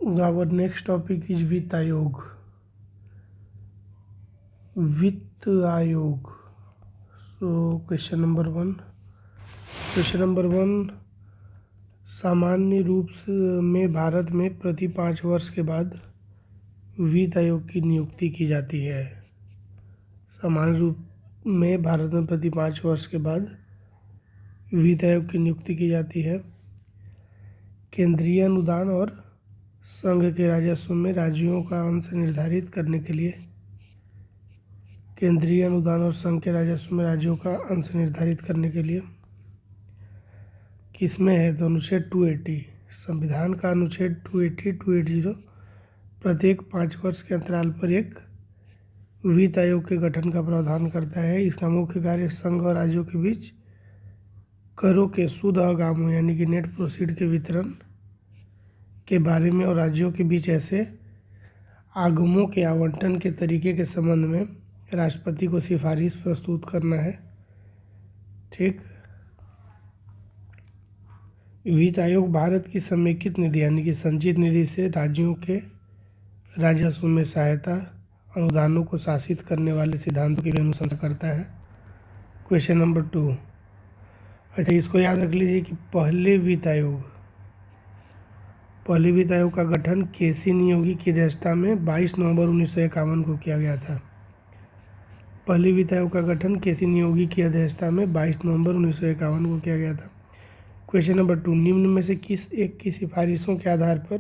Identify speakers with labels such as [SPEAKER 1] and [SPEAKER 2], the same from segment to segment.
[SPEAKER 1] Our next topic is वित्त आयोग. वित्त आयोग. So क्वेश्चन नंबर वन, सामान्य रूप में भारत में प्रति 5 वर्ष के बाद वित्त आयोग की नियुक्ति की जाती है. सामान्य रूप में भारत में प्रति 5 वर्ष के बाद वित्त आयोग की नियुक्ति की जाती है. केंद्रीय अनुदान और संघ के राजस्व में राज्यों का अंश निर्धारित करने के लिए केंद्रीय अनुदान और संघ के राजस्व में राज्यों का अंश निर्धारित करने के लिए किसमें है तो अनुच्छेद 280, संविधान का अनुच्छेद 280, 280 प्रत्येक 5 वर्ष के अंतराल पर एक वित्त आयोग के गठन का प्रावधान करता है. इसका मुख्य कार्य संघ और राज्यों के बीच करों के शुद्ध आगमों यानी कि नेट प्रोसीड के वितरण के बारे में और राज्यों के बीच ऐसे आगमों के आवंटन के तरीके के संबंध में राष्ट्रपति को सिफारिश प्रस्तुत करना है. ठीक. वित्त आयोग भारत की समेकित निधि यानी कि संचित निधि से राज्यों के राजस्व में सहायता अनुदानों को शासित करने वाले सिद्धांतों की भी अनुशंसा करता है. Question number 2. अच्छा, इसको याद रख लीजिए कि पहले वित्त आयोग का गठन केसी नियोगी की अध्यक्षता में 22 नवंबर 1951 को किया गया था. पहले वित्त आयोग का गठन केसी नियोगी की अध्यक्षता में 22 नवंबर 1951 को किया गया था. Question number 2. निम्न में से किस एक की सिफारिशों के आधार पर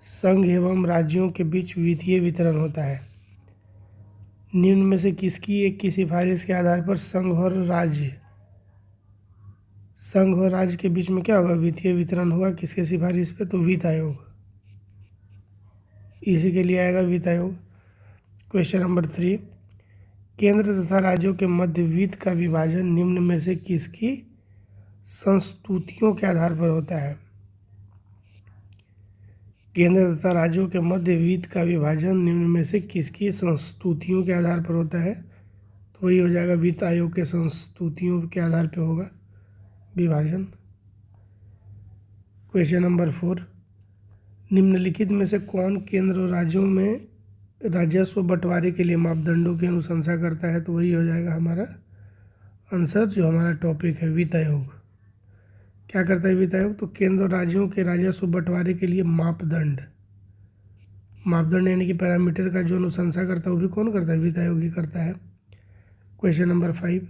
[SPEAKER 1] संघ एवं राज्यों के बीच वित्तीय वितरण होता है. निम्न में से किसकी एक की सिफारिश के आधार पर संघ और राज्य के बीच में क्या होगा, वित्तीय वितरण होगा. किसके सिफारिश पे तो वित्त आयोग, इसी के लिए आएगा वित्त आयोग. Question number 3. केंद्र तथा राज्यों के मध्य वित्त का विभाजन निम्न में से किसकी संस्तुतियों के आधार पर होता है. केंद्र तथा राज्यों के मध्य वित्त का विभाजन निम्न में से किसकी संस्तुतियों के आधार पर होता है तो वही हो जाएगा वित्त आयोग के संस्तुतियों के आधार पर होगा विभाजन. Question number 4. निम्नलिखित में से कौन केंद्र और राज्यों में राजस्व बंटवारे के लिए मापदंडों की अनुशंसा करता है तो वही हो जाएगा हमारा आंसर. जो हमारा टॉपिक है वित्त आयोग क्या करता है वित्त आयोग तो केंद्र और राज्यों के राजस्व बंटवारे के लिए मापदंड यानी कि पैरामीटर का जो अनुशंसा करता है वो भी कौन करता है, वित्त आयोग ही करता है. Question number 5.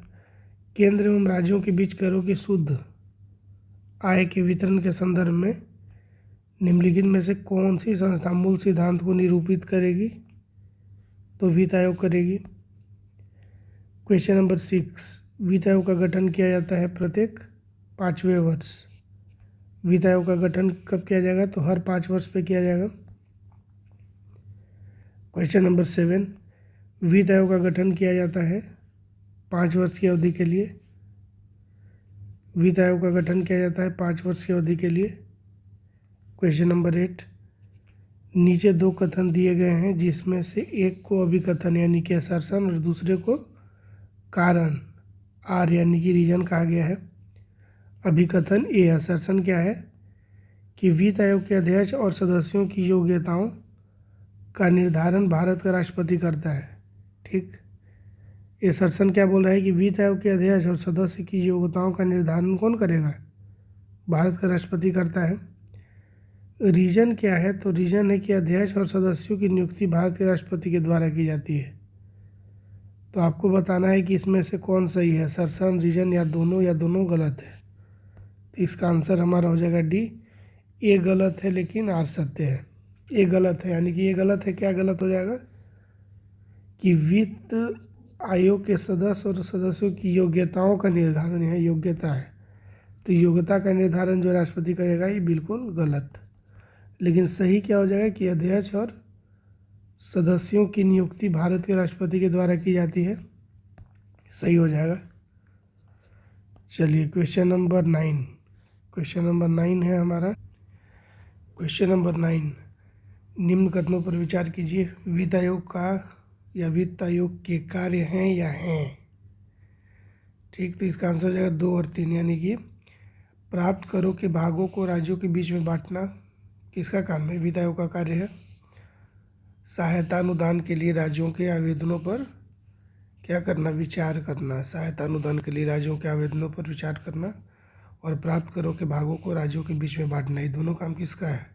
[SPEAKER 1] केंद्र एवं राज्यों के बीच करों की शुद्ध आय के वितरण के संदर्भ में निम्नलिखित में से कौन सी संस्था मूल सिद्धांत को निरूपित करेगी तो वित्त आयोग करेगी. Question number 6. वित्त आयोग का गठन किया जाता है प्रत्येक 5वें वर्ष. वित्त आयोग का गठन कब किया जाएगा तो हर 5 वर्ष पे किया जाएगा. Question number 7. वित्त आयोग का गठन किया जाता है 5 वर्ष की अवधि के लिए. वित्त आयोग का गठन किया जाता है 5 वर्ष की अवधि के लिए. Question number 8. नीचे 2 कथन दिए गए हैं जिसमें से एक को अभिकथन यानी कि असर्शन और दूसरे को कारण आर यानी कि रीजन कहा गया है. अभिकथन ए. असर्शन क्या है कि वित्त आयोग के अध्यक्ष और सदस्यों की योग्यताओं का निर्धारण भारत का राष्ट्रपति करता है. ठीक. ये असर्शन क्या बोल रहा है कि वित्त आयोग के अध्यक्ष और सदस्य की योग्यताओं का निर्धारण कौन करेगा, भारत का राष्ट्रपति करता है. रीजन क्या है तो रीजन है कि अध्यक्ष और सदस्यों की नियुक्ति भारत के राष्ट्रपति के द्वारा की जाती है. तो आपको बताना है कि इसमें से कौन सही है, असर्शन, रीजन या दोनों गलत है. तो इसका आंसर हमारा हो जाएगा डी. ए गलत है लेकिन आर सत्य है. ए गलत है यानी कि ये गलत है. क्या गलत हो जाएगा कि वित्त आयोग के सदस्य और सदस्यों की योग्यताओं का निर्धारण, यहाँ योग्यता है तो योग्यता का निर्धारण जो राष्ट्रपति करेगा ये बिल्कुल गलत. लेकिन सही क्या हो जाएगा कि अध्यक्ष और सदस्यों की नियुक्ति भारत के राष्ट्रपति के द्वारा की जाती है. सही हो जाएगा. चलिए क्वेश्चन नंबर 9. क्वेश्चन नंबर 9 है हमारा. Question number 9. निम्न कथनों पर विचार कीजिए. वित्त आयोग का या वित्त आयोग के कार्य हैं या हैं. ठीक. तो इसका आंसर हो जाएगा 2 और 3 यानी कि प्राप्त करों के भागों को राज्यों के बीच में बांटना किसका काम है? वित्त आयोग का कार्य है सहायता अनुदान के लिए राज्यों के आवेदनों पर क्या करना? विचार करना। सहायता अनुदान के लिए राज्यों के आवेदनों पर विचार करना और प्राप्त करों के भागों को राज्यों के बीच में बांटना। ये दोनों काम किसका है?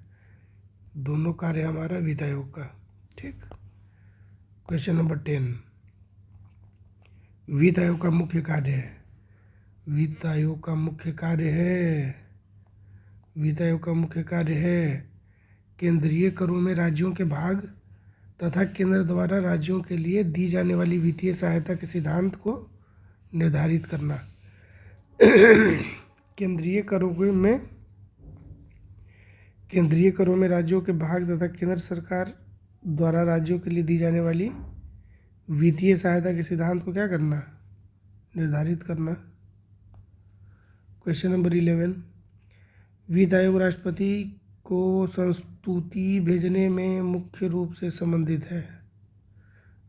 [SPEAKER 1] दोनों कार्य हमारा वित्त आयोग का। ठीक। क्वेश्चन नंबर 10, वित्त आयोग का मुख्य कार्य है। वित्त आयोग का मुख्य कार्य है वित्त आयोग का मुख्य कार्य है केंद्रीय करों में राज्यों के भाग तथा केंद्र द्वारा राज्यों के लिए दी जाने वाली वित्तीय सहायता के सिद्धांत को निर्धारित करना। केंद्रीय करों में राज्यों के भाग तथा केंद्र सरकार द्वारा राज्यों के लिए दी जाने वाली वित्तीय सहायता के सिद्धांत को क्या करना? निर्धारित करना। क्वेश्चन नंबर 11, वित्त आयोग राष्ट्रपति को संस्तुति भेजने में मुख्य रूप से संबंधित है।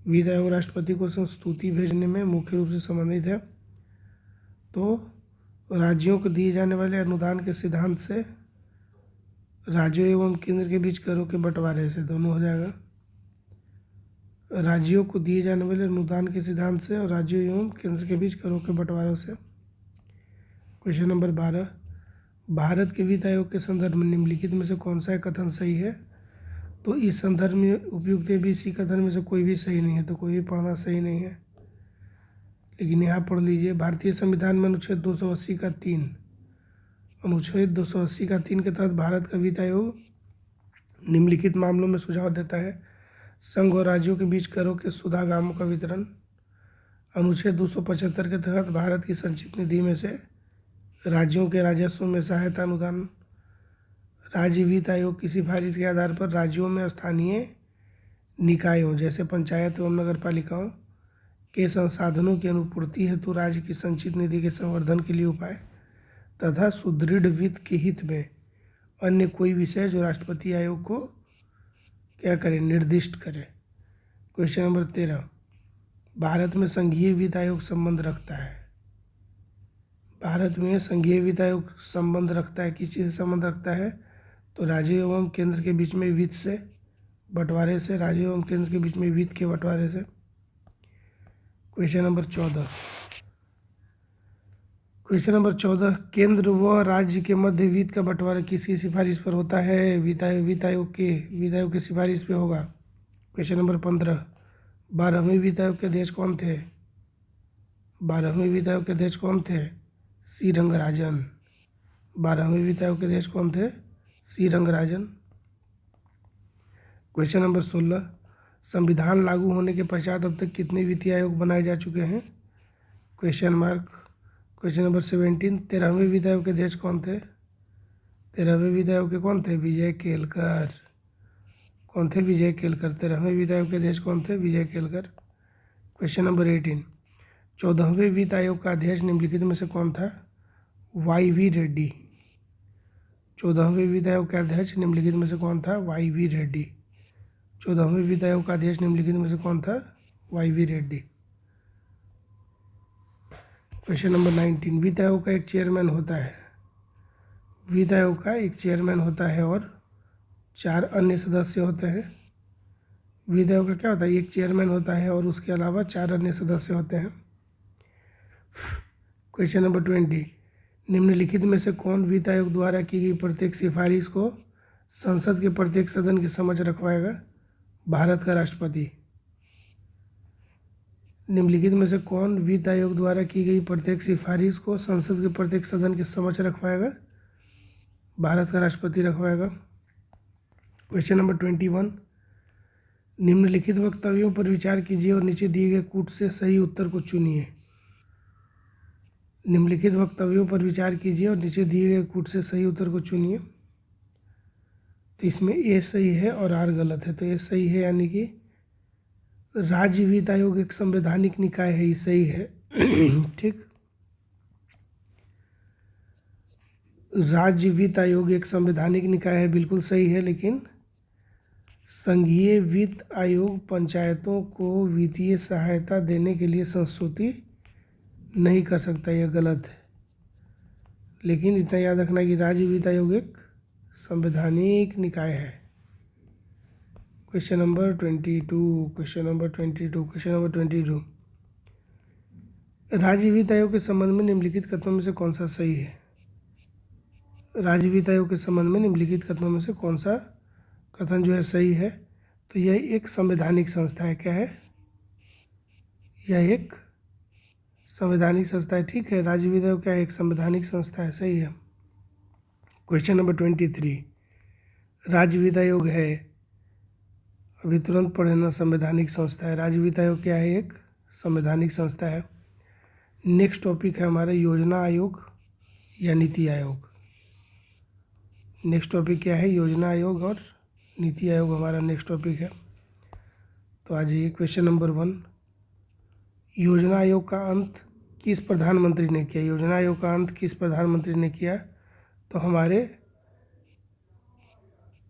[SPEAKER 1] वित्त आयोग राष्ट्रपति को संस्तुति भेजने में मुख्य रूप से संबंधित है। तो राज्यों को दिए जाने वाले अनुदान के सिद्धांत से, राज्यों एवं केंद्र के बीच करों के बंटवारे से, दोनों हो जाएगा। राज्यों को दिए जाने वाले अनुदान के सिद्धांत से और राज्यों एवं केंद्र के बीच करों के बंटवारों से। क्वेश्चन नंबर 12, भारत के वित्त आयोग के संदर्भ में निम्नलिखित में से कौन सा कथन सही है? तो इस संदर्भ में उपयुक्त ABC कथन में से कोई भी सही नहीं है, तो कोई भी पढ़ना सही नहीं है। लेकिन यहाँ पढ़ लीजिए, भारतीय संविधान में अनुच्छेद 280 का 3 के तहत भारत का वित्त आयोग निम्नलिखित मामलों में सुझाव देता है: संघ और राज्यों के बीच करों के सुधागामों का वितरण। अनुच्छेद 275 के तहत भारत की संचित निधि में से राज्यों के राजस्व में सहायता अनुदान। राज्य वित्त आयोग की सिफारिश के आधार पर राज्यों में स्थानीय निकायों जैसे पंचायत एवं नगर पालिकाओं के संसाधनों की अनुपूर्ति हेतु राज्य की संचित निधि के संवर्धन के लिए उपाय तथा सुदृढ़ वित्त के हित में अन्य कोई विषय जो राष्ट्रपति आयोग को क्या करे? निर्दिष्ट करे। क्वेश्चन नंबर 13, भारत में संघीय वित्त आयोग संबंध रखता है। भारत में संघीय वित्त आयोग संबंध रखता है, किस चीज़ से संबंध रखता है? तो राज्यों एवं केंद्र के बीच में वित्त से बंटवारे से, राज्यों एवं केंद्र के बीच में वित्त के बंटवारे से। क्वेश्चन नंबर 14, केंद्र व राज्य के मध्य वित्त का बंटवारा किसकी सिफारिश पर होता है? वित्त आयोग की सिफारिश पे होगा। क्वेश्चन नंबर 15, 12वें वित्त आयोग के अध्यक्ष कौन थे? 12वें वित्त आयोग के अध्यक्ष कौन थे? सी रंगराजन। 12वें वित्त आयोग के अध्यक्ष कौन थे? सी रंगराजन। क्वेश्चन नंबर 16, संविधान लागू होने के पश्चात अब तक कितने वित्तीय आयोग बनाए जा चुके हैं? क्वेश्चन नंबर 17, 13वें वित्त आयोग के अध्यक्ष कौन थे? 13वें वित्त आयोग के कौन थे? विजय केलकर। कौन थे? विजय केलकर। 13वें वित्त आयोग के अध्यक्ष कौन थे? विजय केलकर। क्वेश्चन नंबर 18, 14वें वित्त आयोग का अध्यक्ष निम्नलिखित में से कौन था? YV रेड्डी। 14वें वित्त आयोग का अध्यक्ष निम्नलिखित में से कौन था? YV रेड्डी। 14वें वित्त आयोग का अध्यक्ष निम्नलिखित में से कौन था? YV रेड्डी। क्वेश्चन नंबर 19, वित्त आयोग का एक चेयरमैन होता है। वित्त आयोग का एक चेयरमैन होता है और 4 अन्य सदस्य होते हैं। वित्त आयोग का क्या होता है? एक चेयरमैन होता है और उसके अलावा 4 अन्य सदस्य होते हैं। क्वेश्चन नंबर 20, निम्नलिखित में से कौन वित्त आयोग द्वारा की गई प्रत्येक सिफारिश को संसद के प्रत्येक सदन की समझ रखवाएगा? भारत का राष्ट्रपति। निम्नलिखित में से कौन वित्त आयोग द्वारा की गई प्रत्येक सिफारिश को संसद के प्रत्येक सदन की समझ रखवाएगा? भारत का राष्ट्रपति रखवाएगा। क्वेश्चन नंबर 21, निम्नलिखित वक्तव्यों पर विचार कीजिए और नीचे दिए गए कूट से सही उत्तर को चुनिए। निम्नलिखित वक्तव्यों पर विचार कीजिए और नीचे दिए गए कूट से सही उत्तर को चुनिए। तो इसमें ए सही है और आर गलत है। तो ए सही है, यानी कि राज्य वित्त आयोग एक संवैधानिक निकाय है, ये सही है। ठीक, राज्य वित्त आयोग एक संवैधानिक निकाय है, बिल्कुल सही है। लेकिन संघीय वित्त आयोग पंचायतों को वित्तीय सहायता देने के लिए संस्तुति नहीं कर सकता, यह गलत है। लेकिन इतना याद रखना कि राज्य वित्त आयोग एक संवैधानिक निकाय है? Question number 22। राज्य वित्त आयोग के संबंध में निम्नलिखित कथनों में से कौन सा सही है? राज्य वित्त आयोग के संबंध में निम्नलिखित कथनों में से कौन सा कथन जो है सही है? तो यह एक संवैधानिक संस्था है। क्या है? यह एक संवैधानिक संस्था है। ठीक है, राज्य वित्त आयोग क्या है? एक संवैधानिक संस्था है। सही है। क्वेश्चन नंबर 23, राज्य वित्त आयोग है, अभी तुरंत पढ़े ना, संवैधानिक संस्था है। राज्य वित्त आयोग क्या है? एक संवैधानिक संस्था है। नेक्स्ट टॉपिक है हमारा योजना आयोग या नीति आयोग। नेक्स्ट टॉपिक क्या है? योजना आयोग और नीति आयोग हमारा नेक्स्ट टॉपिक है। तो आ जाइए क्वेश्चन नंबर 1, योजना आयोग का अंत किस प्रधानमंत्री ने किया? योजना आयोग का अंत किस प्रधानमंत्री ने किया? तो हमारे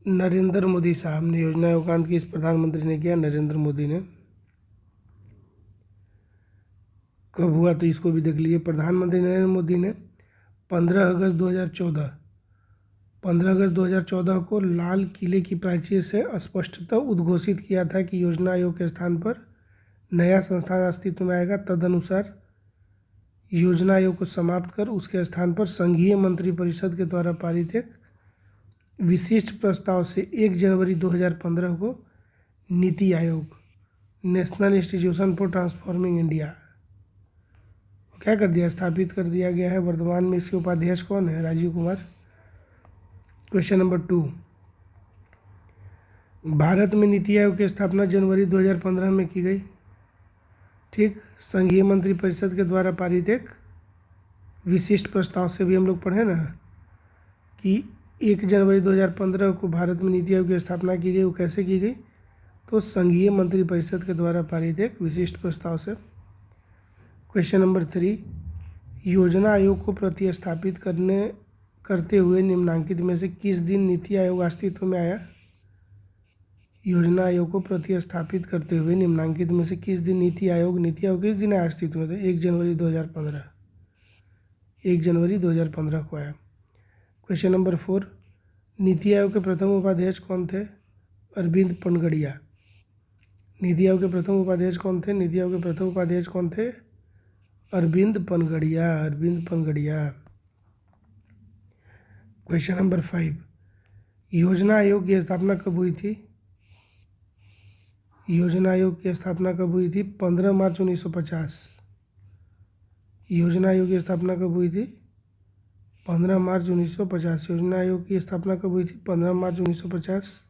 [SPEAKER 1] नरेंद्र मोदी साहब ने योजना आयोग का अंत किस प्रधानमंत्री ने किया? नरेंद्र मोदी ने। कब हुआ? तो इसको भी देख लीजिए। प्रधानमंत्री नरेंद्र मोदी ने 15 अगस्त 2014 को लाल किले की प्राचीर से स्पष्टतः उद्घोषित किया था कि योजना आयोग के स्थान पर नया संस्थान अस्तित्व में आएगा। तदनुसार योजना आयोग को समाप्त कर उसके स्थान पर संघीय मंत्रिपरिषद के द्वारा पारित एक विशिष्ट प्रस्ताव से 1 जनवरी 2015 को NITI Aayog, national institution for transforming India, क्या कर दिया? स्थापित कर दिया गया है। वर्तमान में इसके उपाध्यक्ष कौन है? राजीव कुमार। क्वेश्चन नंबर 2, भारत में नीति आयोग की स्थापना जनवरी 2015 में की गई। ठीक, संघीय मंत्रिपरिषद के द्वारा पारित एक विशिष्ट प्रस्ताव से भी हम लोग पढ़े ना कि 1 जनवरी 2015 को भारत में नीति आयोग की स्थापना की गई। वो कैसे की गई? तो संघीय मंत्रिपरिषद के द्वारा पारित एक विशिष्ट प्रस्ताव से। क्वेश्चन नंबर 3, योजना आयोग को प्रतिस्थापित करते हुए निम्नलिखित में से किस दिन नीति आयोग अस्तित्व में आया? योजना आयोग को प्रतिस्थापित करते हुए निम्नलिखित में से किस दिन नीति आयोग किस दिन आया अस्तित्व में? 1 जनवरी 2015। 1 जनवरी 2015 को आया। क्वेश्चन नंबर 4, नीति आयोग के प्रथम उपाध्यक्ष कौन थे? अरविंद पनगड़िया। नीति आयोग के प्रथम उपाध्यक्ष कौन थे? नीति आयोग के प्रथम उपाध्यक्ष कौन थे? अरविंद पनगड़िया। क्वेश्चन नंबर 5, योजना आयोग की स्थापना कब हुई थी? योजना आयोग की स्थापना कब हुई थी? 15 मार्च 1950। योजना आयोग की स्थापना कब हुई थी? 15 मार्च 1950। योजना आयोग की स्थापना कब हुई थी? 15 मार्च 1950।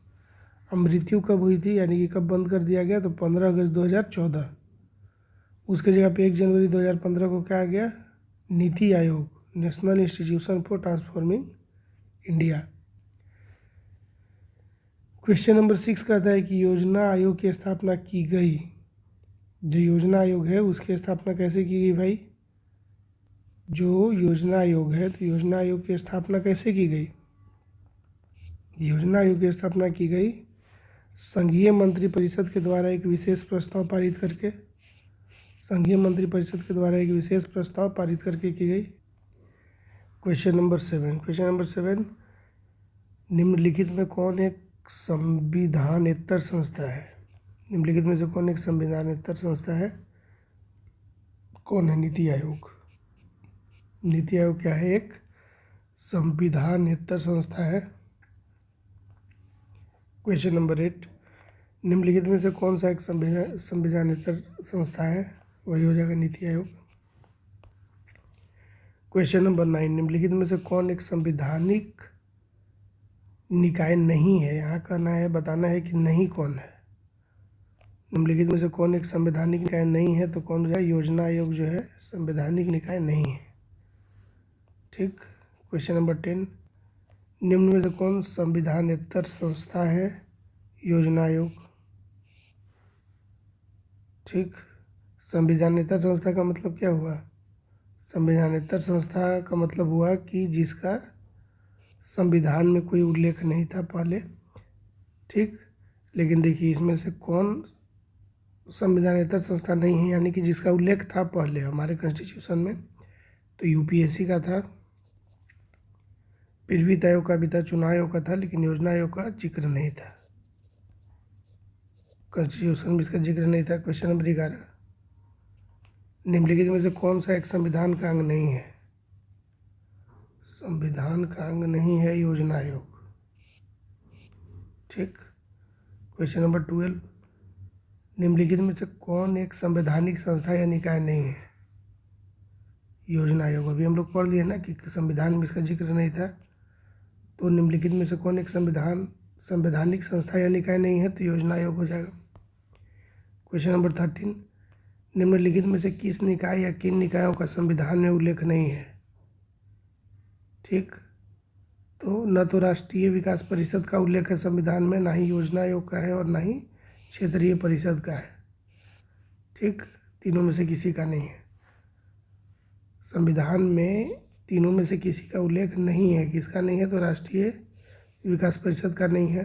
[SPEAKER 1] मृत्यु कब हुई थी, यानी कि कब बंद कर दिया गया? तो 15 अगस्त 2014। उसके जगह पे 1 जनवरी 2015 को क्या आ गया? NITI Aayog, national institution for transforming India. Question number 6 कहता है कि योजना आयोग की स्थापना की गई। जो योजना आयोग है उसकी स्थापना कैसे की गई भाई? जो योजना आयोग है, तो योजना आयोग की स्थापना कैसे की गई? योजना आयोग की स्थापना की गई संघीय मंत्रिपरिषद के द्वारा एक विशेष प्रस्ताव पारित करके। संघीय मंत्रिपरिषद के द्वारा एक विशेष प्रस्ताव पारित करके की गई। क्वेश्चन नंबर 7, निम्नलिखित में कौन एक संविधानेतर संस्था है? निम्नलिखित में से कौन एक संविधानेतर संस्था है? कौन है? नीति आयोग। नीति आयोग क्या है? एक संविधानेतर संस्था है। क्वेश्चन नंबर 8, निम्नलिखित में से कौन सा एक संविधानेतर संस्था है? वही हो जाएगा नीति आयोग। क्वेश्चन नंबर 9, निम्नलिखित में से कौन एक संवैधानिक निकाय नहीं है? यहाँ कहना है, बताना है कि नहीं कौन है। निम्नलिखित में से कौन एक संवैधानिक निकाय नहीं है? तो कौन हो जाए? योजना आयोग जो है संवैधानिक निकाय नहीं है। ठीक। क्वेश्चन नंबर 10, निम्न में से कौन संविधानेतर संस्था है? योजना आयोग। ठीक। संविधानेतर संस्था का मतलब क्या हुआ? संविधानेतर संस्था का मतलब हुआ कि जिसका संविधान में कोई उल्लेख नहीं था पहले। ठीक। लेकिन देखिए इसमें से कौन संविधानेतर संस्था नहीं है, यानी कि जिसका उल्लेख था पहले हमारे कॉन्स्टिट्यूशन में, तो यूपीएससी का था। फिर वित्त आयोग का भी था, चुनाव आयोग का था, लेकिन योजना आयोग का जिक्र नहीं था। कॉन्स्टिट्यूशन में इसका जिक्र नहीं था। क्वेश्चन नंबर 11, निम्नलिखित में से कौन सा एक संविधान का अंग नहीं है? संविधान का अंग नहीं है योजना आयोग। ठीक। क्वेश्चन नंबर 12, निम्नलिखित में से कौन एक संवैधानिक संस्था या निकाय नहीं है? योजना आयोग। अभी हम लोग पढ़ लिए ना कि संविधान में इसका जिक्र नहीं था, तो निम्नलिखित में से कौन एक संवैधानिक संस्था या निकाय नहीं है? तो योजना आयोग हो जाएगा। क्वेश्चन नंबर 13, निम्नलिखित में से किस निकाय या किन निकायों का संविधान में उल्लेख नहीं है? ठीक। तो न तो राष्ट्रीय विकास परिषद का उल्लेख है संविधान में, ना ही योजना आयोग का है, और ना ही क्षेत्रीय परिषद का है। ठीक। तीनों में से किसी का नहीं है। संविधान में तीनों में से किसी का उल्लेख नहीं है। किसका नहीं है? तो राष्ट्रीय विकास परिषद का नहीं है,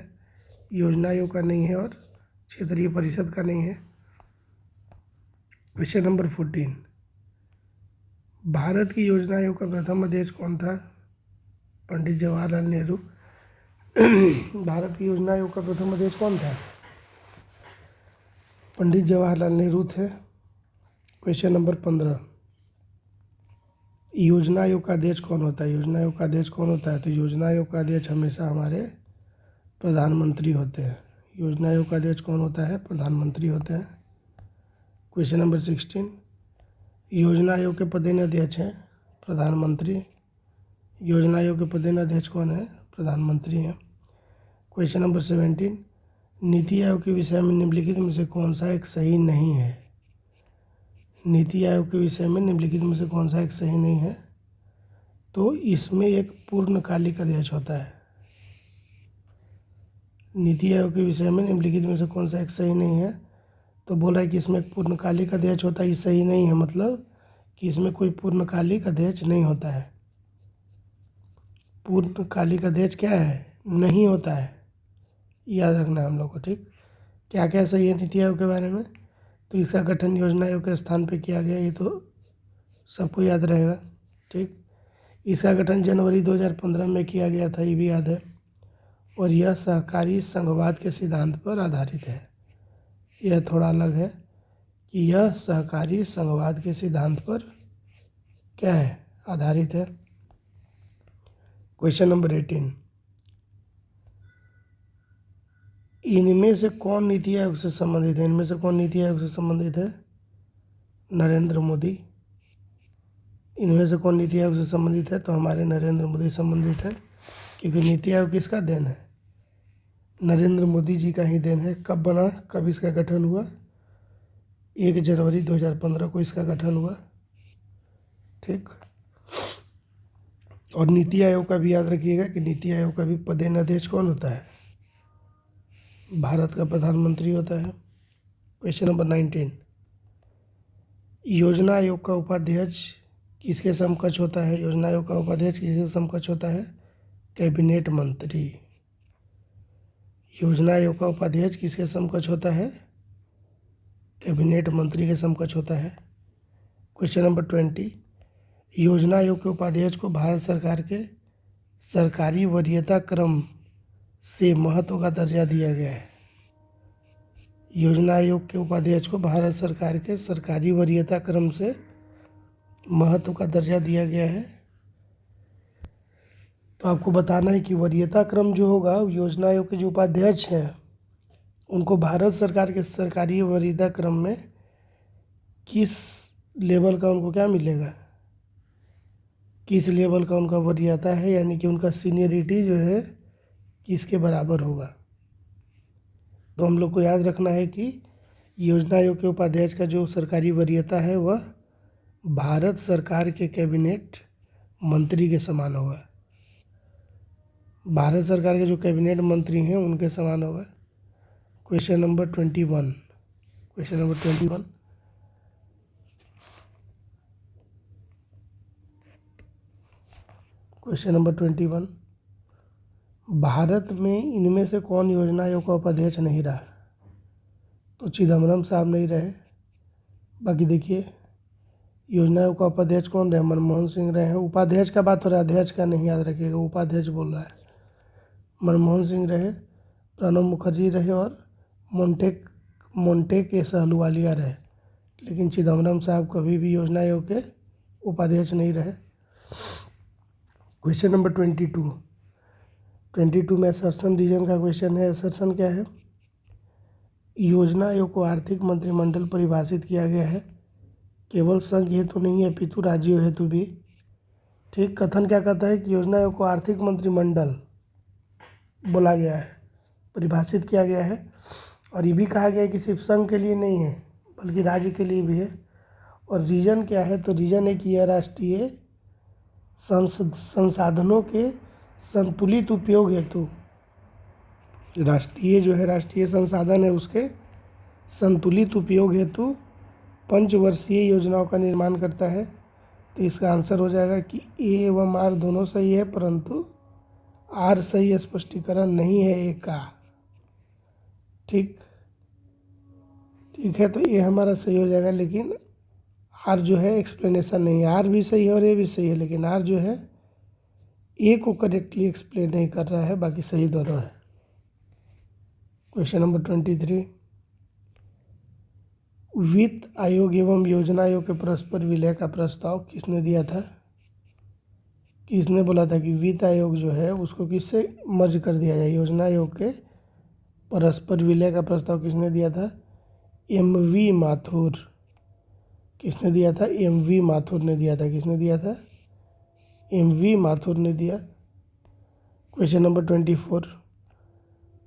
[SPEAKER 1] योजना आयोग का नहीं है, और क्षेत्रीय परिषद का नहीं है। क्वेश्चन नंबर 14, भारत की योजना आयोग का प्रथम अध्यक्ष कौन था? पंडित जवाहरलाल नेहरू। भारत की योजना आयोग का प्रथम अध्यक्ष कौन था? पंडित जवाहरलाल नेहरू थे। क्वेश्चन नंबर 15, योजना आयोग का अध्यक्ष कौन होता है? योजना आयोग का अध्यक्ष कौन होता है? तो योजना आयोग का अध्यक्ष हमेशा हमारे प्रधानमंत्री होते हैं। योजना आयोग का अध्यक्ष कौन होता है? प्रधानमंत्री होते हैं। क्वेश्चन नंबर 16, योजना आयोग के पदेन अध्यक्ष हैं प्रधानमंत्री। योजना आयोग के पदेन अध्यक्ष कौन है? प्रधानमंत्री हैं। क्वेश्चन नंबर 17, नीति आयोग के विषय में निम्नलिखित में से कौन सा एक सही नहीं है? नीति आयोग के विषय में निम्नलिखित में से कौन सा एक सही नहीं है? तो इसमें एक पूर्णकालिक अध्यक्ष होता है। नीति आयोग के विषय में निम्नलिखित में से कौन सा एक सही नहीं है? तो बोल रहा है कि इसमें एक पूर्णकालिक अध्यक्ष होता है, ये सही नहीं है, मतलब कि इसमें कोई पूर्णकालिक अध्यक्ष नहीं होता है। पूर्णकालिक अध्यक्ष क्या है? नहीं होता है, याद रखना है हम लोग को। ठीक। क्या क्या सही है नीति आयोग के बारे में? तो इसका गठन योजना आयोग के स्थान पे किया गया, ये तो सबको याद रहेगा। ठीक। इसका गठन जनवरी 2015 में किया गया था, ये भी याद है। और यह सहकारी संघवाद के सिद्धांत पर आधारित है। यह थोड़ा अलग है कि यह सहकारी संघवाद के सिद्धांत पर क्या है? आधारित है। क्वेश्चन नंबर 18, इनमें से कौन नीति आयोग से संबंधित है? इनमें से कौन नीति आयोग से संबंधित है? नरेंद्र मोदी। इनमें से कौन नीति आयोग से संबंधित है? तो हमारे नरेंद्र मोदी संबंधित है, क्योंकि नीति आयोग किसका देन है? नरेंद्र मोदी जी का ही देन है। कब बना, कब इसका गठन हुआ? 1 जनवरी 2015 को इसका गठन हुआ। ठीक। और नीति आयोग का भी याद रखिएगा कि नीति आयोग का भी पदेन अध्यक्ष कौन होता है? भारत का प्रधानमंत्री होता है। क्वेश्चन नंबर 19, योजना आयोग का उपाध्यक्ष किसके समकक्ष होता है? योजना आयोग का उपाध्यक्ष किसके समकक्ष होता है? कैबिनेट मंत्री। योजना आयोग का उपाध्यक्ष किसके समकक्ष होता है? कैबिनेट मंत्री के समकक्ष होता है। क्वेश्चन नंबर 20, योजना आयोग के उपाध्यक्ष को भारत सरकार के सरकारी वरीयता क्रम से महत्व का दर्जा दिया गया है। योजना आयोग के उपाध्यक्ष को भारत सरकार के सरकारी वरीयता क्रम से महत्व का दर्जा दिया गया है। तो आपको बताना है कि वरीयता क्रम जो होगा, योजना आयोग के जो उपाध्यक्ष हैं उनको भारत सरकार के सरकारी वरीयता क्रम में किस लेवल का उनको क्या मिलेगा? किस लेवल का उनका वरीयता है, यानी कि उनका सीनियरिटी जो है किसके बराबर होगा। तो हम लोग को याद रखना है कि योजना आयोग के उपाध्यक्ष का जो सरकारी वरीयता है वह भारत सरकार के कैबिनेट मंत्री के समान होगा। भारत सरकार के जो कैबिनेट मंत्री हैं उनके समान होगा। Question number 21, question number 21, question number 21, Bharat में इनमें से कौन योजना आयोग का उपाध्यक्ष नहीं रहा? तो चिदम्बरम साहब नहीं रहे। बाकी देखिए, योजना आयोग का उपाध्यक्ष कौन रहे? मनमोहन सिंह रहे हैं। उपाध्यक्ष का बात हो रहा है, अध्यक्ष का नहीं, याद रखिएगा, उपाध्यक्ष बोल रहा है। मनमोहन सिंह रहे, प्रणब मुखर्जी रहे और मोंटेक सहलूवालिया रहे। लेकिन चिदम्बरम साहब कभी भी योजना आयोग के उपाध्यक्ष नहीं रहे। क्वेश्चन नंबर 22 में असर्शन रीजन का क्वेश्चन है। असर्शन क्या है? योजना आयोग को आर्थिक मंत्रिमंडल परिभाषित किया गया है, केवल संघ हेतु नहीं है अपितु राज्यों हेतु भी। ठीक, कथन क्या कहता है कि योजना आयोग को आर्थिक मंत्रिमंडल बोला गया है, परिभाषित किया गया है। और ये भी कहा गया है कि सिर्फ संघ के लिए नहीं है बल्कि राज्य के लिए भी है। और रीजन क्या है? तो रीजन है कि यह राष्ट्रीय संसाधनों के संतुलित उपयोग हेतु, राष्ट्रीय संसाधन है उसके संतुलित उपयोग हेतु पंचवर्षीय योजनाओं का निर्माण करता है। तो इसका आंसर हो जाएगा कि ए एवं आर दोनों सही है, परंतु आर सही स्पष्टीकरण नहीं है ए का। ठीक है, तो ये हमारा सही हो जाएगा, लेकिन आर जो है एक्सप्लेनेशन नहीं है। आर भी सही है और ए भी सही है, लेकिन आर जो है ए को करेक्टली एक्सप्लेन नहीं कर रहा है, बाकी सही दोनों है। क्वेश्चन नंबर 23, वित्त आयोग एवं योजना आयोग के परस्पर विलय का प्रस्ताव किसने दिया था? किसने बोला था कि वित्त आयोग जो है उसको किससे मर्ज कर दिया जाए? योजना आयोग के परस्पर विलय का प्रस्ताव किसने दिया था? एम.वी. माथुर। किसने दिया था? एम.वी. माथुर ने दिया था। किसने दिया था? एम.वी. माथुर ने दिया। क्वेश्चन नंबर 24,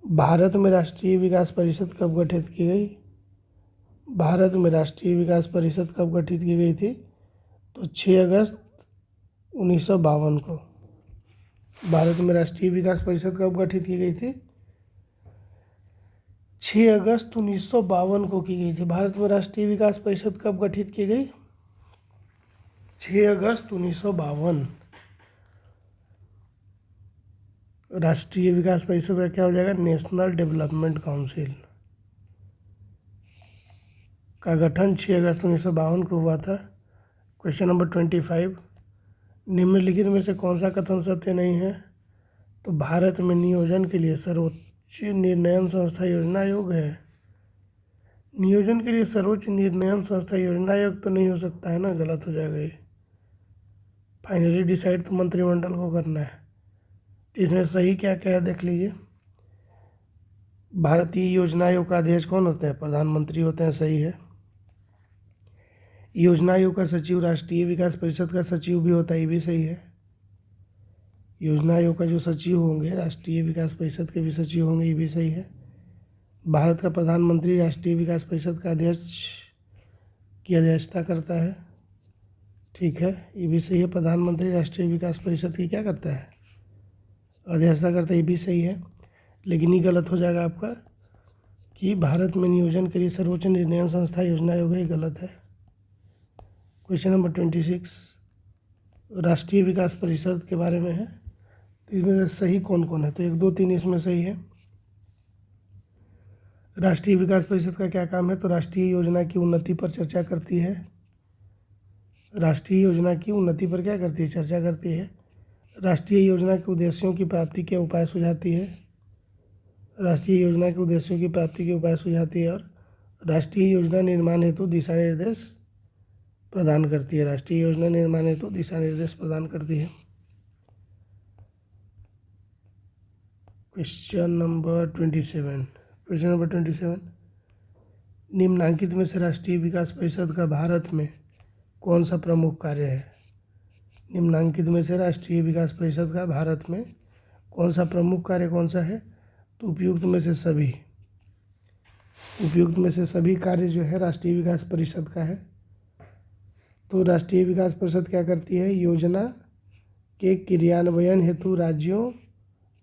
[SPEAKER 1] भारत में राष्ट्रीय विकास परिषद कब गठित की गई? भारत में राष्ट्रीय विकास परिषद कब गठित की गई थी? तो 6 अगस्त 1952 को। भारत में राष्ट्रीय विकास परिषद कब गठित की गई थी? 6 अगस्त 1952 को की गई थी। भारत में राष्ट्रीय विकास परिषद कब गठित की गई? 6 अगस्त 1952। राष्ट्रीय विकास परिषद का क्या हो जाएगा? नेशनल डेवलपमेंट काउंसिल का गठन 6 अगस्त 1952 को हुआ था। क्वेश्चन नंबर 25, निम्नलिखित में से कौन सा कथन सत्य नहीं है? तो भारत में नियोजन के लिए सर्वोच्च निर्णयन संस्था योजना आयोग है। नियोजन के लिए सर्वोच्च निर्णयन संस्था योजना आयोग तो नहीं हो सकता है ना, गलत हो जाएगा ये। फाइनली डिसाइड तो मंत्रिमंडल को करना है। तो इसमें सही क्या क्या है देख लीजिए। भारतीय योजना आयोग का अध्यक्ष कौन होते हैं? प्रधानमंत्री होते हैं, सही है। योजना आयोग का सचिव राष्ट्रीय विकास परिषद का सचिव भी होता है, ये भी सही है। योजना आयोग का जो सचिव होंगे राष्ट्रीय विकास परिषद के भी सचिव होंगे, ये भी सही है। भारत का प्रधानमंत्री राष्ट्रीय विकास परिषद का अध्यक्ष की अध्यक्षता करता है, ठीक है, ये भी सही है। प्रधानमंत्री राष्ट्रीय विकास परिषद की क्या करता है? अध्यक्षता करता है, ये भी सही है। लेकिन ये गलत हो जाएगा आपका कि भारत में नियोजन के लिए सर्वोच्च निर्णयन संस्था योजना आयोग है, गलत है। क्वेश्चन नंबर 26, राष्ट्रीय विकास परिषद के बारे में है। तो इसमें सही कौन कौन है? तो 1, 2, 3 इसमें सही है। राष्ट्रीय विकास परिषद का क्या काम है? तो राष्ट्रीय योजना की उन्नति पर चर्चा करती है। राष्ट्रीय योजना की उन्नति पर क्या करती है? चर्चा करती है। राष्ट्रीय योजना के उद्देश्यों की प्राप्ति के उपाय सुझाती है। राष्ट्रीय योजना के उद्देश्यों की प्राप्ति के उपाय सुझाती है। और राष्ट्रीय योजना निर्माण हेतु दिशा निर्देश प्रदान करती है। राष्ट्रीय योजना निर्माण हेतु दिशा निर्देश प्रदान करती है। क्वेश्चन नंबर 27, निम्नलिखित में से राष्ट्रीय विकास परिषद का भारत में कौन सा प्रमुख कार्य है? निम्नलिखित में से राष्ट्रीय विकास परिषद का भारत में कौन सा प्रमुख कार्य कौन सा है? तो उपयुक्त में से सभी कार्य जो है राष्ट्रीय विकास परिषद का है। तो राष्ट्रीय विकास परिषद क्या करती है? योजना के क्रियान्वयन हेतु राज्यों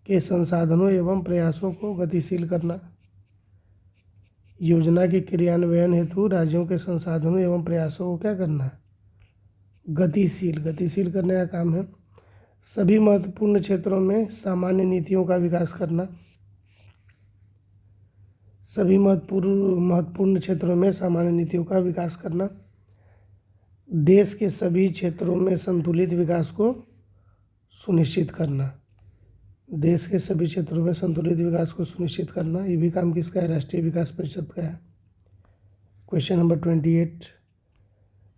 [SPEAKER 1] के संसाधनों एवं प्रयासों को गतिशील करना। योजना के क्रियान्वयन हेतु राज्यों के संसाधनों एवं प्रयासों को क्या करना? गतिशील करने का काम है। सभी महत्वपूर्ण क्षेत्रों में सामान्य नीतियों का विकास करना। सभी महत्वपूर्ण क्षेत्रों में सामान्य नीतियों का विकास करना। देश के सभी क्षेत्रों में संतुलित विकास को सुनिश्चित करना। देश के सभी क्षेत्रों में संतुलित विकास को सुनिश्चित करना, ये भी काम किसका है? राष्ट्रीय विकास परिषद का है। क्वेश्चन नंबर 28,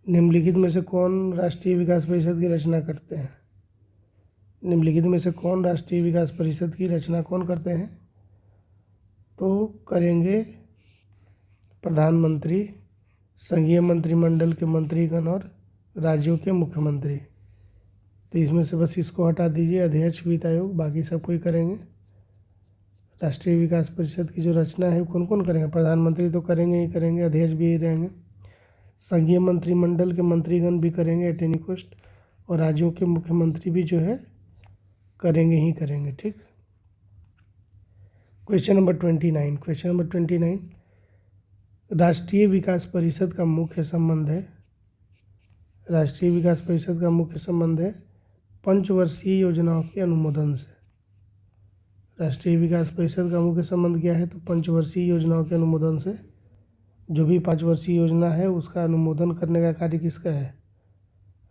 [SPEAKER 1] निम्नलिखित में से कौन राष्ट्रीय विकास परिषद की रचना करते हैं? निम्नलिखित में से कौन राष्ट्रीय विकास परिषद की रचना कौन करते हैं? तो करेंगे प्रधानमंत्री, संघीय मंत्रिमंडल के मंत्रीगण और राज्यों के मुख्यमंत्री। तो इसमें से बस इसको हटा दीजिए, अध्यक्ष, वित्त आयोग, बाकी सब कोई करेंगे। राष्ट्रीय विकास परिषद की जो रचना है वो कौन कौन करेंगे? प्रधानमंत्री तो करेंगे ही करेंगे, अध्यक्ष भी ही रहेंगे, संघीय मंत्रिमंडल के मंत्रीगण भी करेंगे एट एनी कॉस्ट, और राज्यों के मुख्यमंत्री भी जो है करेंगे ही करेंगे। ठीक। क्वेश्चन नंबर 29, राष्ट्रीय विकास परिषद का मुख्य संबंध है, राष्ट्रीय विकास परिषद का मुख्य संबंध है पंचवर्षीय योजनाओं के अनुमोदन से। राष्ट्रीय विकास परिषद का मुख्य संबंध क्या है? तो पंचवर्षीय योजनाओं के अनुमोदन से। जो भी 5 वर्षीय योजना है उसका अनुमोदन करने का कार्य किसका है?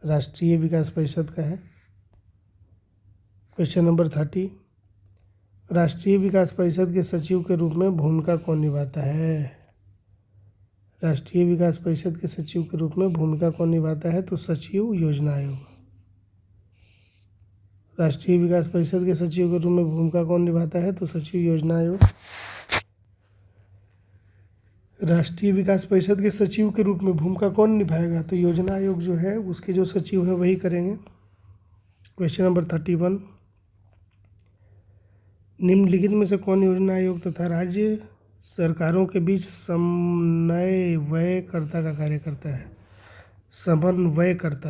[SPEAKER 1] राष्ट्रीय विकास परिषद का है। क्वेश्चन नंबर 30, राष्ट्रीय विकास परिषद के सचिव के रूप में भूमिका कौन निभाता है? राष्ट्रीय विकास परिषद के सचिव के रूप में भूमिका कौन निभाता है? तो सचिव, योजना आयोग। राष्ट्रीय विकास परिषद के सचिव के रूप में भूमिका कौन निभाता है? तो सचिव, योजना आयोग। राष्ट्रीय विकास परिषद के सचिव के रूप में भूमिका कौन निभाएगा? तो योजना आयोग जो है उसके जो सचिव है वही करेंगे। क्वेश्चन नंबर 31, निम्नलिखित में से कौन योजना आयोग तथा राज्य सरकारों के बीच समन्वयकर्ता का कार्य करता है? समन्वयकर्ता।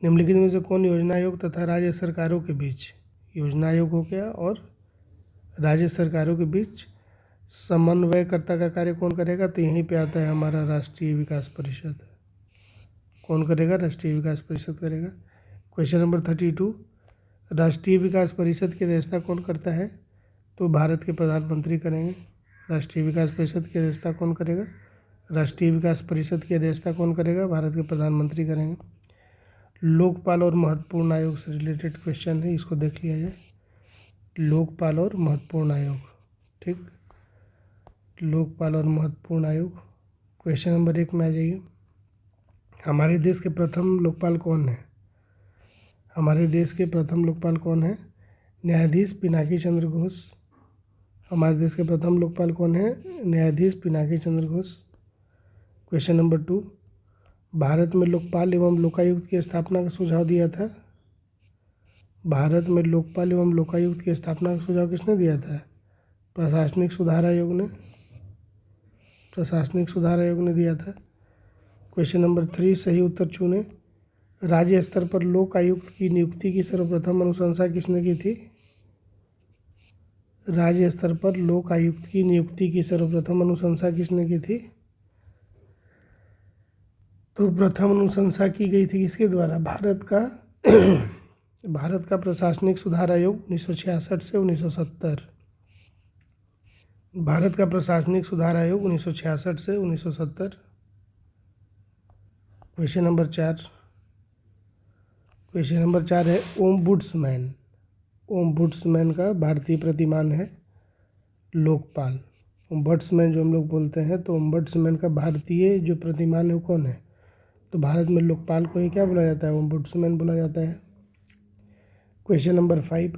[SPEAKER 1] निम्नलिखित में से कौन योजना आयोग तथा राज्य सरकारों के बीच, योजना आयोग हो गया, और राज्य सरकारों के बीच समन्वयकर्ता का कार्य कौन करेगा? तो यहीं पे आता है हमारा राष्ट्रीय विकास परिषद। कौन करेगा? राष्ट्रीय विकास परिषद करेगा। क्वेश्चन नंबर 32, राष्ट्रीय विकास परिषद की अध्यक्षता कौन करता है? तो भारत के प्रधानमंत्री करेंगे। राष्ट्रीय विकास परिषद की अध्यक्षता कौन करेगा? राष्ट्रीय विकास परिषद की अध्यक्षता कौन करेगा? भारत के प्रधानमंत्री करेंगे। लोकपाल और महत्वपूर्ण आयोग से रिलेटेड क्वेश्चन है, इसको देख लिया जाए। लोकपाल और महत्वपूर्ण आयोग। ठीक, लोकपाल और महत्वपूर्ण आयोग। क्वेश्चन नंबर 1 में आ जाइए, हमारे देश के प्रथम लोकपाल कौन है? हमारे देश के प्रथम लोकपाल कौन है? न्यायाधीश पिनाकी चंद्र घोष। हमारे देश के प्रथम लोकपाल कौन है? न्यायाधीश पिनाकी चंद्र घोष। क्वेश्चन नंबर 2, भारत में लोकपाल एवं लोकायुक्त की स्थापना का सुझाव दिया था? भारत में लोकपाल एवं लोकायुक्त की स्थापना का सुझाव किसने दिया था? प्रशासनिक सुधार आयोग ने। प्रशासनिक सुधार आयोग ने दिया था। क्वेश्चन नंबर 3, सही उत्तर चुने। राज्य स्तर पर लोक आयुक्त की नियुक्ति की सर्वप्रथम अनुशंसा किसने की थी? राज्य स्तर पर लोक आयुक्त की नियुक्ति की सर्वप्रथम अनुशंसा किसने की थी? तो प्रथम अनुशंसा की गई थी किसके द्वारा? भारत का प्रशासनिक सुधार आयोग 1966 से 1970। भारत का प्रशासनिक सुधार आयोग 1966 से 1970। क्वेश्चन नंबर 4, क्वेश्चन नंबर 4 है ओम्बुड्समैन। ओम्बुड्समैन का भारतीय प्रतिमान है लोकपाल। ओम्बुड्समैन जो हम लोग बोलते हैं, तो ओम्बुड्समैन का भारतीय जो प्रतिमान है वो कौन है? तो भारत में लोकपाल को ही क्या बोला जाता है? ओम्बुड्समैन बोला जाता है। क्वेश्चन नंबर 5,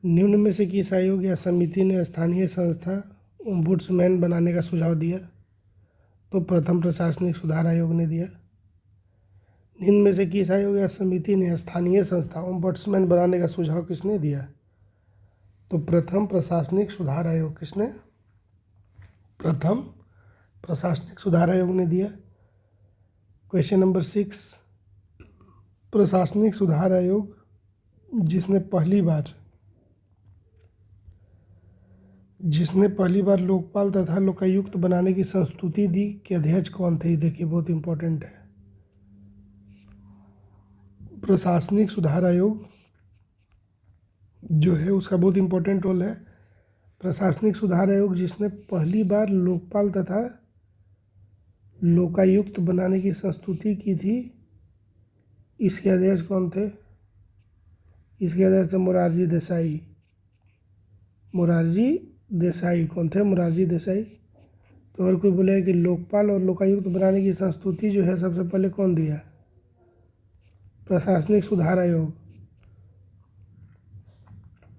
[SPEAKER 1] निम्न में से किस आयोग या समिति ने स्थानीय संस्था ओम्बुड्समैन बनाने का सुझाव दिया? तो प्रथम प्रशासनिक सुधार आयोग ने दिया। निम्न में से किस आयोग या समिति ने स्थानीय संस्था ओम्बुड्समैन बनाने का सुझाव किसने दिया? तो प्रथम प्रशासनिक सुधार आयोग। किसने? प्रथम प्रशासनिक सुधार आयोग ने दिया। क्वेश्चन नंबर 6, प्रशासनिक सुधार आयोग जिसने पहली बार लोकपाल तथा लोकायुक्त बनाने की संस्तुति दी के अध्यक्ष कौन थे? देखिए बहुत इंपॉर्टेंट है। प्रशासनिक सुधार आयोग जो है उसका बहुत इंपॉर्टेंट रोल है। प्रशासनिक सुधार आयोग जिसने पहली बार लोकपाल तथा लोकायुक्त बनाने की संस्तुति की थी, इसके अध्यक्ष कौन थे? इसके अध्यक्ष थे मोरारजी देसाई। मोरारजी देसाई कौन थे? मोरारजी देसाई। तो अगर कोई बोले कि लोकपाल और लोकायुक्त बनाने की संस्तुति जो है सबसे पहले कौन दिया? प्रशासनिक सुधार आयोग।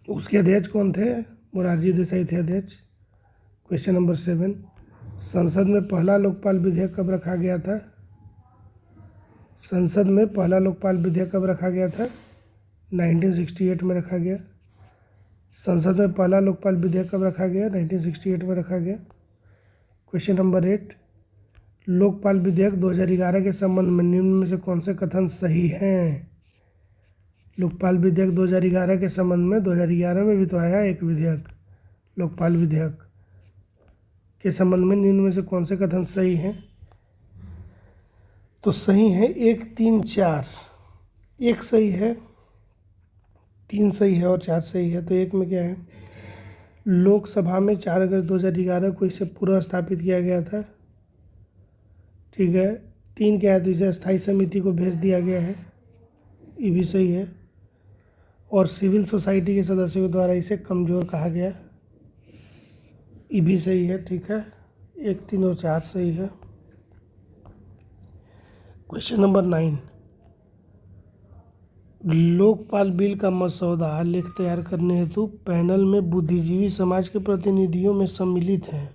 [SPEAKER 1] उसके अध्यक्ष कौन थे? मोरारजी देसाई थे अध्यक्ष। क्वेश्चन नंबर 7, संसद में पहला लोकपाल विधेयक कब रखा गया था? संसद में पहला लोकपाल विधेयक कब रखा गया था? 1968 में रखा गया। संसद में पहला लोकपाल विधेयक कब रखा गया? 1968 में रखा गया। क्वेश्चन नंबर 8, लोकपाल विधेयक 2011 के संबंध में निम्न में से कौन से कथन सही हैं? लोकपाल विधेयक 2011 के संबंध में 2011 में भी तो आया एक विधेयक, लोकपाल विधेयक के संबंध में निम्न में से कौन से कथन सही हैं? तो सही है 1, 3, 4। 1 सही है, 3 सही है और 4 सही है। तो 1 में क्या है? लोकसभा में 4 अगस्त 2011 को इसे पुनः स्थापित किया गया था। ठीक है। 3 क्या है? तो इसे स्थायी समिति को भेज दिया गया है, ये भी सही है। और सिविल सोसाइटी के सदस्यों के द्वारा इसे कमज़ोर कहा गया, ये भी सही है। ठीक है, 1, 3 और 4 सही है। क्वेश्चन नंबर 9, लोकपाल बिल का मसौदा आलेख तैयार करने हेतु पैनल में बुद्धिजीवी समाज के प्रतिनिधियों में सम्मिलित हैं।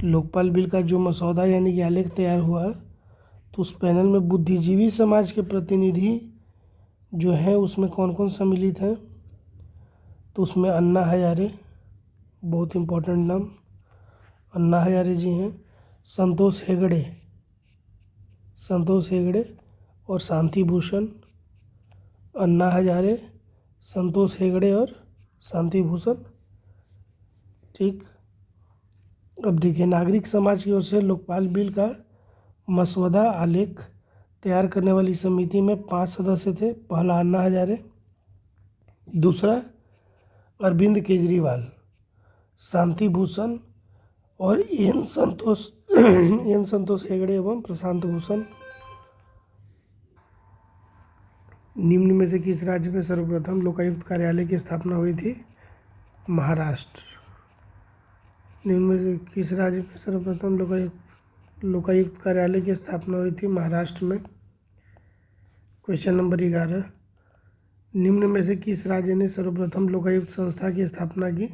[SPEAKER 1] लोकपाल बिल का जो मसौदा यानी कि आलेख तैयार हुआ, तो उस पैनल में बुद्धिजीवी समाज के प्रतिनिधि जो हैं उसमें कौन कौन सम्मिलित हैं? तो उसमें अन्ना हजारे, बहुत इम्पोर्टेंट नाम, अन्ना हजारे जी हैं, संतोष हेगड़े और शांति भूषण। अन्ना हजारे, संतोष हेगड़े और शांति भूषण। ठीक। अब देखिए, नागरिक समाज की ओर से लोकपाल बिल का मसौदा आलेख तैयार करने वाली समिति में 5 सदस्य थे। पहला अन्ना हजारे, दूसरा अरविंद केजरीवाल, शांति भूषण और एन संतोष हेगड़े एवं प्रशांत भूषण। निम्न में से किस राज्य में सर्वप्रथम लोकायुक्त कार्यालय की स्थापना हुई थी? महाराष्ट्र। निम्न में से किस राज्य में सर्वप्रथम लोकायुक्त कार्यालय की स्थापना हुई थी? महाराष्ट्र में। क्वेश्चन नंबर 11, निम्न में से किस राज्य ने सर्वप्रथम लोकायुक्त संस्था की स्थापना की?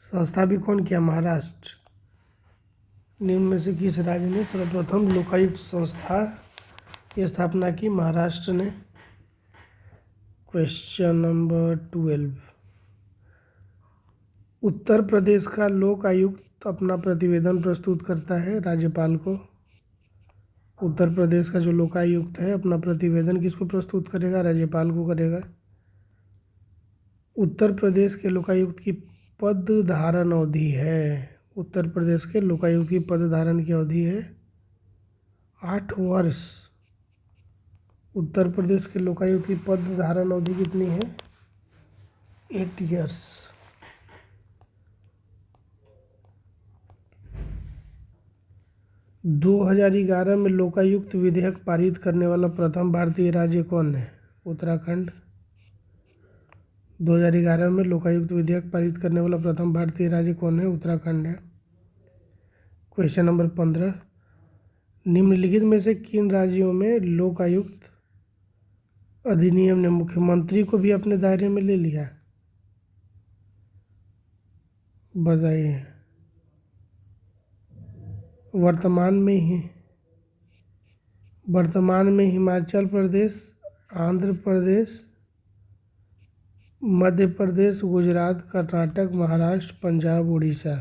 [SPEAKER 1] संस्था भी कौन किया? महाराष्ट्र। निम्न में से किस राज्य ने सर्वप्रथम लोकायुक्त संस्था की स्थापना की? महाराष्ट्र ने। क्वेश्चन नंबर 12, उत्तर प्रदेश का लोक आयुक्त अपना प्रतिवेदन प्रस्तुत करता है राज्यपाल को। उत्तर प्रदेश का जो लोकायुक्त है अपना प्रतिवेदन किसको प्रस्तुत करेगा? राज्यपाल को करेगा। उत्तर प्रदेश के लोकायुक्त की पद धारण अवधि है, उत्तर प्रदेश के लोकायुक्त की पद धारण की अवधि है 8 वर्ष। उत्तर प्रदेश के लोकायुक्त की पद धारण अवधि कितनी है? 8 ईयर्स। - 2011 में लोकायुक्त विधेयक पारित करने वाला प्रथम भारतीय राज्य कौन है? उत्तराखंड। 2011 में लोकायुक्त विधेयक पारित करने वाला प्रथम भारतीय राज्य कौन है? उत्तराखंड है। क्वेश्चन नंबर 15, निम्नलिखित में से किन राज्यों में लोकायुक्त अधिनियम ने मुख्यमंत्री को भी अपने दायरे में ले लिया? बताइए। वर्तमान में हिमाचल प्रदेश, आंध्र प्रदेश, मध्य प्रदेश, गुजरात, कर्नाटक, महाराष्ट्र, पंजाब, उड़ीसा।